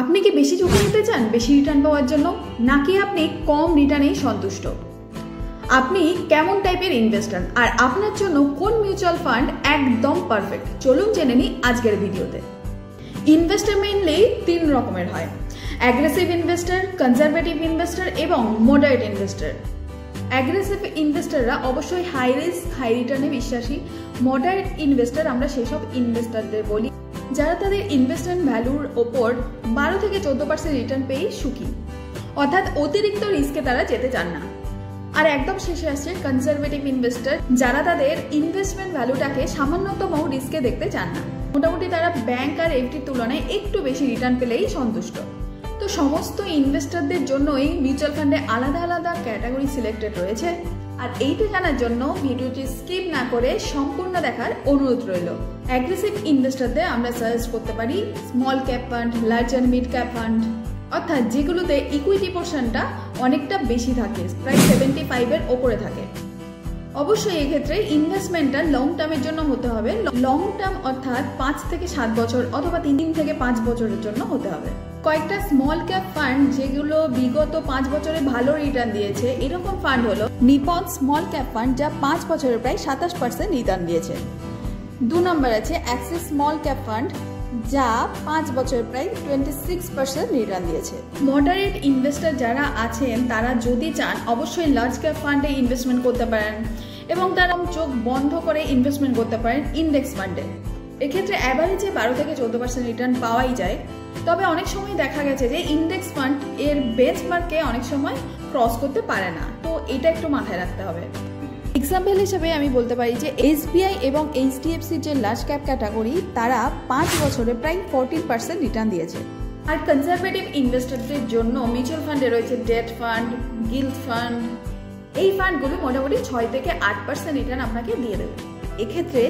আপনি কি বেশি ঝুঁকি নিতে চান বেশি রিটার্ন পাওয়ার জন্য, নাকি আপনি কম রিটার্নেই সন্তুষ্ট? আপনি কেমন টাইপের ইনভেস্টর আর আপনার জন্য কোন মিউচুয়াল ফান্ড একদম পারফেক্ট, চলুন জেনে নিই আজকের ভিডিওতে। ইনভেস্টর মেইনলি তিন রকমের হয়: অ্যাগ্রেসিভ ইনভেস্টর, কনজারভেটিভ ইনভেস্টর এবং মডারেট ইনভেস্টর। অ্যাগ্রেসিভ ইনভেস্টররা অবশ্যই হাই রিস্ক হাই রিটার্নে বিশ্বাসী। মডারেট ইনভেস্টর আমরা সেসব ইনভেস্টরদের বলি যারা তাদের ইনভেস্টমেন্ট ভ্যালুর ওপর 12 থেকে 14% রিটার্ন পেয়ে সুখী, অর্থাৎ অতিরিক্ত রিস্কে তারা যেতে চান না। আর একদম শেষে আসছে কনজারভেটিভ ইনভেস্টর, যারা তাদের ইনভেস্টমেন্ট ভ্যালুটাকে সামান্যতম রিস্কে দেখতে চান না। মোটামুটি তারা ব্যাংক আর এফডির তুলনায় একটু বেশি রিটার্ন পেলেই সন্তুষ্ট। তো সমস্ত ইনভেস্টরদের জন্যই মিউচুয়াল ফান্ডে আলাদা আলাদা ক্যাটাগরি সিলেক্টেড রয়েছে। আর এইটা জানার জন্য ভিডিওটি স্কিপ না করে সম্পূর্ণ দেখার অনুরোধ রইল। অ্যাগ্রেসিভ ইনভেস্টরদের আমরা সাজেস্ট করতে পারি small cap fund, large and mid cap fund, অর্থাৎ যেগুলোতে ইকুইটি পোর্শনটা অনেকটা বেশি থাকে, প্রায় 75-এর ওপরে থাকে। অবশ্যই এক্ষেত্রে ইনভেস্টমেন্টটা লং টার্মের জন্য হতে হবে। লং টার্ম অর্থাৎ 5 থেকে 7 বছর অথবা 3 থেকে 5 বছরের জন্য হতে হবে। কয়েকটা স্মল ক্যাপ ফান্ড যেগুলো বিগত 5 বছরে ভালো রিটার্ন দিয়েছে, এরকম ফান্ড হলো নিপন স্মল ক্যাপ ফান্ড, যা 5 বছরে প্রায় 27% রিটার্ন দিয়েছে। 2 নম্বর আছে অ্যাক্সিস স্মল ক্যাপ ফান্ড, যা 5 বছরে প্রায় 26% রিটার্ন দিয়েছে। মডারেট ইনভেস্টর যারা আছেন তারা যদি চান অবশ্যই লার্জ ক্যাপ ফান্ডে ইনভেস্টমেন্ট করতে পারেন এবং তারা চোখ বন্ধ করে ইনভেস্টমেন্ট করতে পারেন ইন্ডেক্স ফান্ডে। এক্ষেত্রে অ্যাভারেজে 12 থেকে 14% রিটার্ন পাওয়াই যায়। তবে অনেক সময় দেখা গেছে যে ইন্ডেক্স ফান্ড এর বেঞ্চমার্ককে অনেক সময় ক্রস করতে পারে না, তো এটা একটু মাথায় রাখতে হবে। এক্সাম্পল হিসেবে আমি বলতে পারি যে এসবিআই এবং এইচডিএফসির যে লার্জ ক্যাপ ক্যাটাগরি, তারা 5 বছরে প্রায় 14% রিটার্ন দিয়েছে। আর কনজারভেটিভ ইনভেস্টরদের জন্য মিউচুয়াল ফান্ডে রয়েছে ডেট ফান্ড, গিল্ড ফান্ড। এই ফান্ডগুলো মোটামুটি 6 থেকে 8% রিটার্ন আপনাকে দিয়ে দেবে। এক্ষেত্রে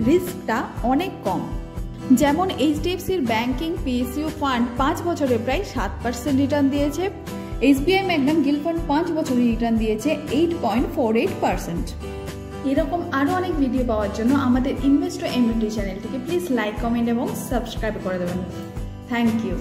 রিস্কটা অনেক কম। যেমন এইচডিএফসির ব্যাংকিং পিএসইউ ফান্ড 5 বছরে প্রায় 7% রিটার্ন দিয়েছে। এসবিআই ম্যাগনাম গিল্ড ফান্ড 5 বছরে রিটার্ন দিয়েছে 8.48%। এরকম আরও অনেক ভিডিও পাওয়ার জন্য আমাদের ইনভেস্টর এমবিডি চ্যানেলটিকে প্লিজ লাইক, কমেন্ট এবং সাবস্ক্রাইব করে দেবেন। Thank you.